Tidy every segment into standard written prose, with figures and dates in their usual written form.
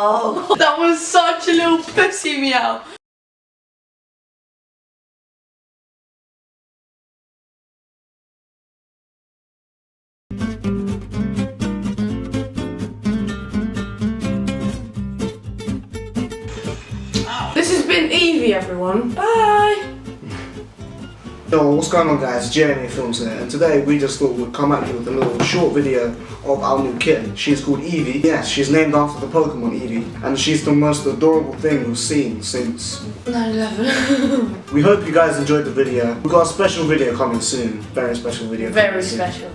Oh, that was such a little pussy meow. This has been Evie, everyone. Bye. Yo, what's going on guys, j&afilms here, and today we just thought we'd come at you with a little short video of our new kitten. She's called Evie. Yes, she's named after the Pokemon Evie, and she's the most adorable thing we've seen since 9/11. We hope you guys enjoyed the video. We've got a special video coming soon, very special video. Very special.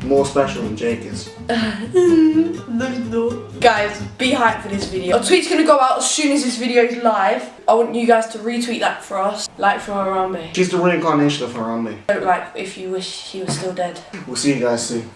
More special than Jake is. No. Guys, be hyped for this video. Our tweet's gonna go out as soon as this video is live. I want you guys to retweet that for us. Like for Harambe. She's the reincarnation of Harambe. Don't like if you wish she was still dead. We'll see you guys soon.